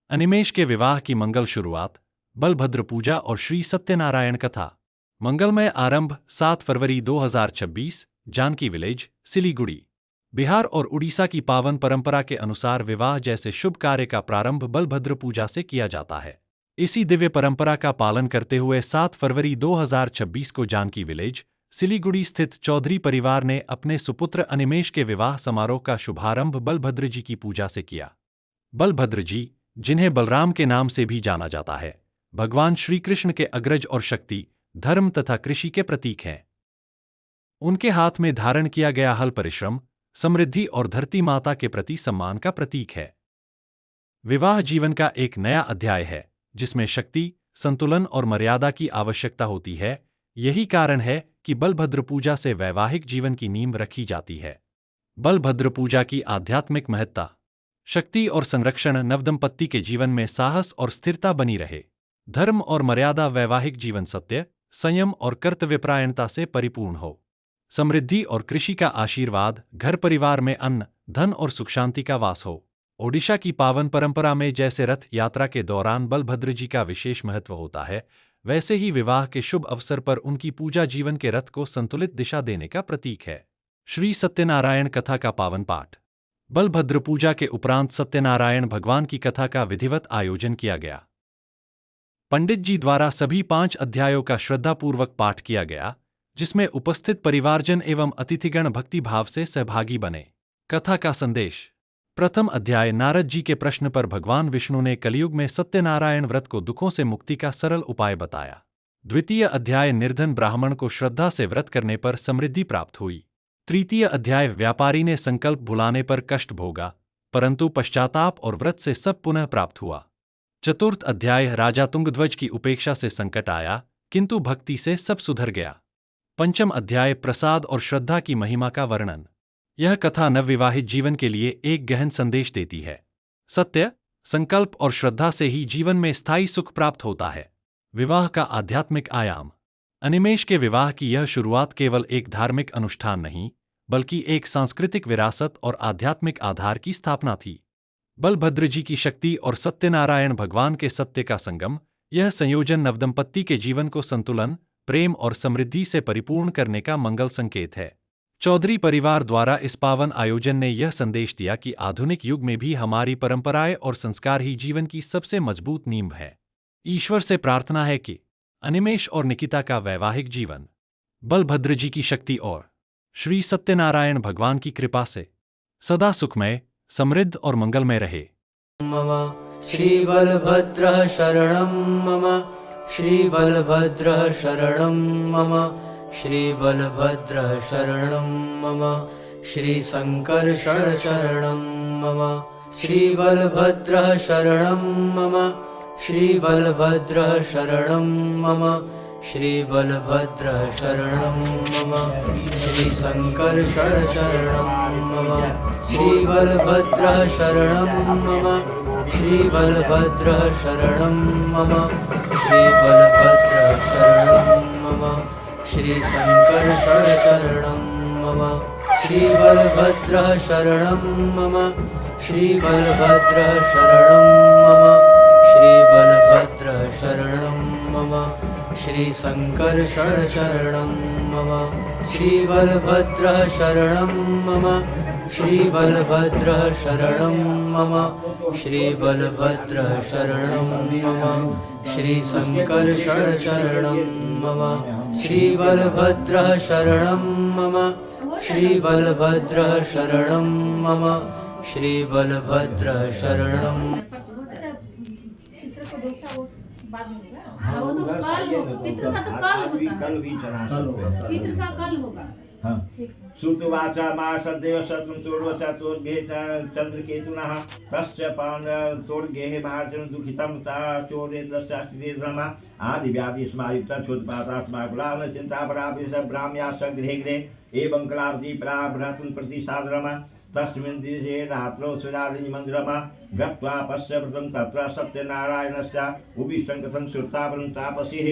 अनिमेष के विवाह की मंगल शुरुआत, बलभद्र पूजा और श्री सत्यनारायण कथा। मंगलमय आरंभ 7 फरवरी 2026, जानकी विलेज, सिलीगुड़ी। बिहार और उड़ीसा की पावन परंपरा के अनुसार विवाह जैसे शुभ कार्य का प्रारंभ बलभद्र पूजा से किया जाता है। इसी दिव्य परंपरा का पालन करते हुए 7 फरवरी 2026 को जानकी विलेज, सिलीगुड़ी स्थित चौधरी परिवार ने अपने सुपुत्र अनिमेष के विवाह समारोह का शुभारंभ बलभद्र जी की पूजा से किया। बलभद्र जी, जिन्हें बलराम के नाम से भी जाना जाता है, भगवान श्री कृष्ण के अग्रज और शक्ति, धर्म तथा कृषि के प्रतीक हैं। उनके हाथ में धारण किया गया हल परिश्रम, समृद्धि और धरती माता के प्रति सम्मान का प्रतीक है। विवाह जीवन का एक नया अध्याय है, जिसमें शक्ति, संतुलन और मर्यादा की आवश्यकता होती है। यही कारण है कि बलभद्र पूजा से वैवाहिक जीवन की नींव रखी जाती है। बलभद्र पूजा की आध्यात्मिक महत्ता। शक्ति और संरक्षण नवदंपत्ति के जीवन में साहस और स्थिरता बनी रहे। धर्म और मर्यादा वैवाहिक जीवन सत्य, संयम और कर्तव्यपरायणता से परिपूर्ण हो। समृद्धि और कृषि का आशीर्वाद, घर परिवार में अन्न, धन और सुख शांति का वास हो। ओडिशा की पावन परंपरा में जैसे रथ यात्रा के दौरान बलभद्र जी का विशेष महत्व होता है, वैसे ही विवाह के शुभ अवसर पर उनकी पूजा जीवन के रथ को संतुलित दिशा देने का प्रतीक है। श्री सत्यनारायण कथा का पावन पाठ। बलभद्र पूजा के उपरांत सत्यनारायण भगवान की कथा का विधिवत आयोजन किया गया। पंडित जी द्वारा सभी 5 अध्यायों का श्रद्धापूर्वक पाठ किया गया, जिसमें उपस्थित परिवारजन एवं अतिथिगण भक्ति भाव से सहभागी बने। कथा का संदेश। प्रथम अध्याय नारद जी के प्रश्न पर भगवान विष्णु ने कलयुग में सत्यनारायण व्रत को दुखों से मुक्ति का सरल उपाय बताया। द्वितीय अध्याय निर्धन ब्राह्मण को श्रद्धा से व्रत करने पर समृद्धि प्राप्त हुई। तृतीय अध्याय व्यापारी ने संकल्प भुलाने पर कष्ट भोगा, परंतु पश्चाताप और व्रत से सब पुनः प्राप्त हुआ। चतुर्थ अध्याय राजा तुंगध्वज की उपेक्षा से संकट आया, किंतु भक्ति से सब सुधर गया। पंचम अध्याय प्रसाद और श्रद्धा की महिमा का वर्णन। यह कथा नवविवाहित जीवन के लिए एक गहन संदेश देती है। सत्य, संकल्प और श्रद्धा से ही जीवन में स्थायी सुख प्राप्त होता है। विवाह का आध्यात्मिक आयाम। अनिमेष के विवाह की यह शुरुआत केवल एक धार्मिक अनुष्ठान नहीं, बल्कि एक सांस्कृतिक विरासत और आध्यात्मिक आधार की स्थापना थी। बलभद्र जी की शक्ति और सत्यनारायण भगवान के सत्य का संगम, यह संयोजन नवदंपत्ति के जीवन को संतुलन, प्रेम और समृद्धि से परिपूर्ण करने का मंगल संकेत है। चौधरी परिवार द्वारा इस पावन आयोजन ने यह संदेश दिया कि आधुनिक युग में भी हमारी परंपराएं और संस्कार ही जीवन की सबसे मजबूत नींव है। ईश्वर से प्रार्थना है कि अनिमेष और निकिता का वैवाहिक जीवन बलभद्र जी की शक्ति और श्री सत्यनारायण भगवान की कृपा से सदा सुखमय, समृद्ध और मंगलमय रहे। मम श्री बलभद्रः शरणं मम श्री बलभद्रः शरणं मम श्री बलभद्रः शरणं मम श्री शंकरषड शरणं मम श्री बलभद्रः शरणं मम श्री बलभद्रः शरणं मम श्री बलभद्रः शरणं मम श्री शंकरषड शरणं मम श्री बलभद्रः शरणं मम श्री बलभद्रः शरणं मम श्री बलभद्रः शरणं मम श्री शंकरषड शरणं मम श्री बलभद्रः शरणं मम श्री बलभद्रः शरणं मम श्री बलभद्रः शरणं मम श्री शंकरषड शरणं मम श्री बलभद्रः शरणं मम श्री बलभद्रः शरणं मम श्री बलभद्रः शरणं मम श्री शंकरषड शरणं मम श्री बलभद्रः शरणं मम श्री बलभद्रः शरणं मम श्री बलभद्रः शरणं। वो तो कल होगा, पितृ का तो कल भी चढ़ा पितृ का कल होगा। हाँ। श्रुतवाचा मासदेव शत्रुचोर्वचा चोर्गेह चंद्रकेतुनः तस्य पान चोर्गेह भारचन दुखितं ता चोरे तस्यास्ति रमा आदि व्याधि स्मायुक्त छोटपाता स्माकुलान चिंतापराभिष ब्राह्म्या सगृहे गृहे एवं कलावती पराभ्रतुन प्रतिसादरमा तस्मिन् दिशे रात्रौ सुरादिनि मन्दिरमा गत्वा पश्यव्रतं तत्र सत्यनारायणस्य उभिष्टङ्कसं श्रुतावरं तापसिः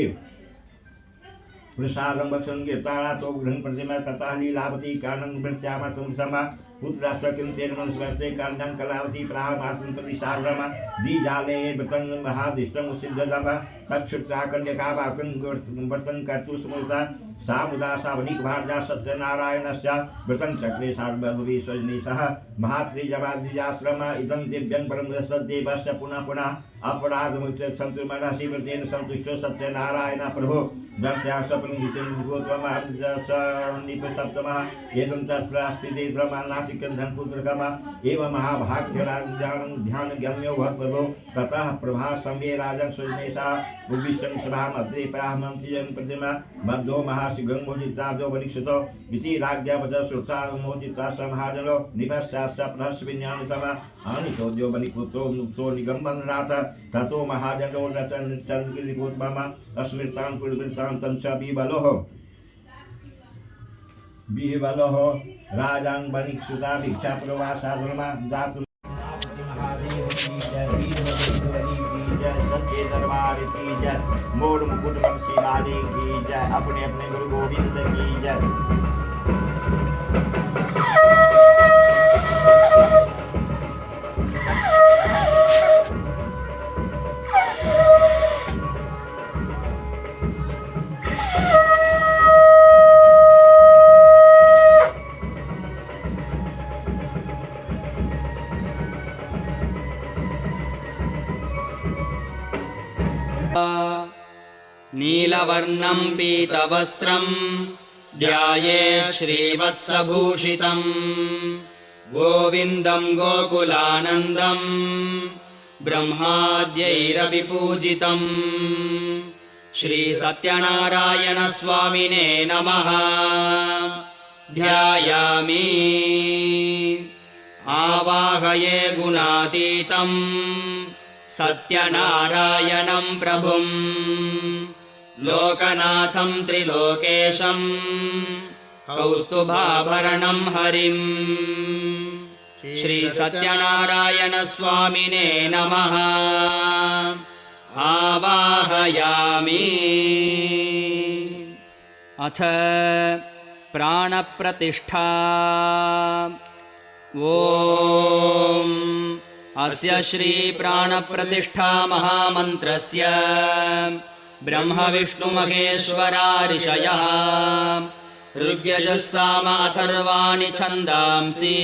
प्रसादं भक्षन् गिरतारा तो ग्रहण प्रतिमा तथा लीलावती कानन वृत्यामा संसमा पुत्राश्च किंतेन मनस्वर्ते कर्णं कलावती प्रामासं प्रतिशाग्रम दीजाले वृतं महादिष्टं सिद्धदम तच्छुत्रा कन्यका वर्तं कर्तु स्मृता सामुदा सावनिक भारजा सत्यनारायणस्य वृतं चक्रे सार्वभुवि स्वजनेशः महात्रिजवाद्विजाश्रम इदं दिव्यं परं सद्देवस्य पुनः पुनः अपराधमुच्य सन्तुर्मनसि व्रतेन सन्तुष्टो सत्यनारायण प्रभो दर्शयासपरिहितं भूत्वमहर्निपसप्तमः एवं तत्रास्ति ब्रह्मानासिकन्धनपुत्रकमः एवं महाभाग्यराजं ध्यानगम्यो भवद्प्रभो ततः प्रभासमये राजन् स्वजनेशः उद्विष्टं सभामध्ये परामन्त्रिजं प्रतिमा मध्यो महाशिघ्रं मोदितादो वनिक्षतो इति राज्ञापद श्रुता मोदिता समाजनो निपश्चाश्च प्रहस्विन्यानुतमः आनिचोद्यो बलिपुत्रो मुक्तो निगम्बनराथ ततो महाजनो रचनचन्द्रगिरिगोत्मम अस्मृतान् पुरवृत्तान् तञ्च बिबलोः राजां बनिक्षुता भिक्षा प्रवासाधर्मा दातुं महादेव की जय वीरभद्रबली की जय सच्चे दरबार की जय मोड़ मुकुट बंशी वाले की जय अपने अपने गुरु गोविंद की जय। नीलवर्णं पीतवस्त्रं ध्यायेत् श्रीवत्सभूषितं गोविन्दं गोकुलानन्दं ब्रह्माद्यैरपि पूजितं श्रीसत्यनारायण स्वामिने नमः। ध्यायामि आवाहये गुणातीतं सत्यनारायणं प्रभुं लोकनाथं त्रिलोकेशं कौस्तुभाभरणं हरिं श्री सत्यनारायण स्वामिने नमः। आवाहयामि। अथ प्राणप्रतिष्ठा। ओम अस्य श्री प्राणप्रतिष्ठा महामन्त्रस्य ब्रह्म विष्णु महेश्वरा ऋषयः ऋग्यजुः साम अथर्वाणि छन्दांसि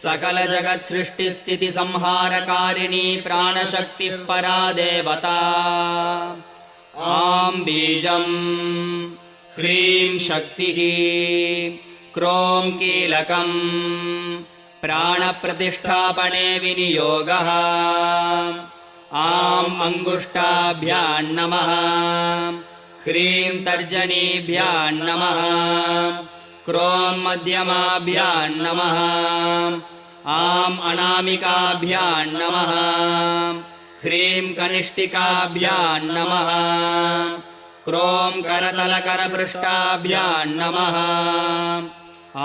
सकल जगत् सृष्टि स्थिति संहारकारिणी प्राणशक्तिः परा देवता। आं बीजं ह्रीं शक्तिः क्रों कीलकं प्राणप्रतिष्ठापने विनियोगः। आं अंगुष्ठाभ्यां नमः ह्रीं तर्जनीभ्यां नमः क्रों मध्यमाभ्यां नमः आं अनामिकाभ्यां नमः ह्रीं कनिष्ठिकाभ्यां नमः क्रों करतलकरपृष्ठाभ्यां नमः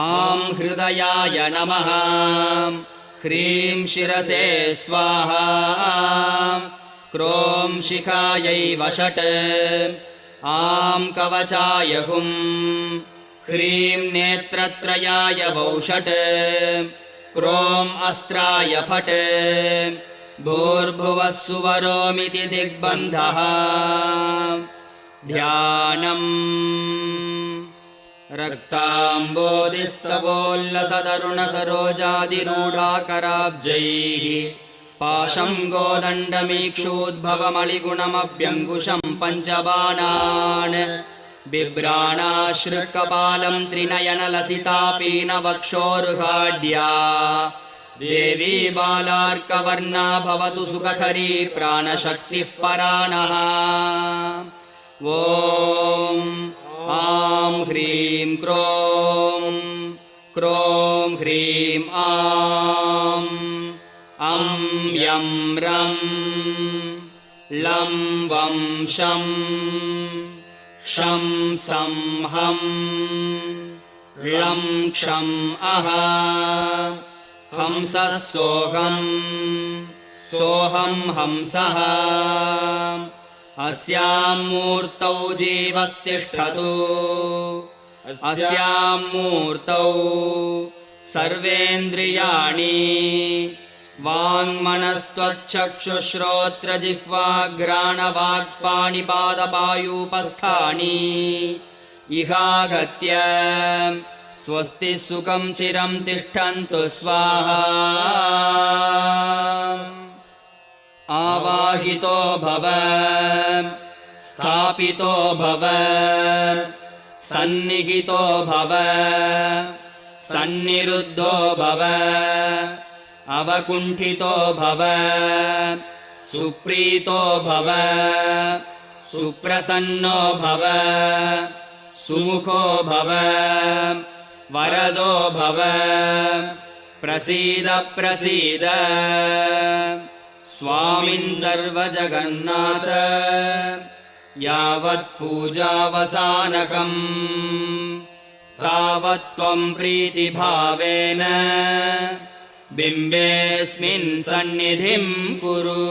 आं हृदयाय नमः ह्रीं शिरसे स्वाहा क्रों शिखायै वषट् आं कवचाय हुं ह्रीं नेत्रत्रयाय वौषट् क्रों अस्त्राय फट् भूर्भुवः सुवरोमिति दिग्बन्धः। ध्यानम् रक्ताम्बोधिस्तवोल्लसतरुणसरोजादिरूढाकराब्जैः पाशं गोदण्डमीक्षूद्भवमणिगुणमभ्यङ्कुशं पञ्चबाणान् बिभ्राणाश्रुकपालं त्रिनयनलसितापीनवक्षोरुहाढ्या देवी बालार्कवर्णा भवतु सुखकरी प्राणशक्तिः पराणः। ॐ आं ह्रीं क्रों क्रों ह्रीं आं अं यं रं लं वं शं शं सं हं लं क्षं अः हंसः सोऽहं सोऽहं हंसः। अस्यां मूर्तौ जीवस्तिष्ठतु अस्यां मूर्तौ सर्वेन्द्रियाणि वाङ्मनस्त्वच्चक्षुश्रोत्रजिह्वाघ्राणवाक्पाणिपादपायूपस्थानि इहागत्य स्वस्ति सुखं चिरं तिष्ठन्तु स्वाहा। आवाहितो भव स्थापितो भव सन्निहितो भव सन्निरुद्धो भव अवकुण्ठितो भव सुप्रीतो भव सुप्रसन्नो भव सुमुखो भव वरदो भव प्रसीद प्रसीद। स्वामिन् सर्वजगन्नाथ यावत् पूजावसानकम् तावत् त्वं प्रीतिभावेन बिम्बेऽस्मिन् सन्निधिं कुरु।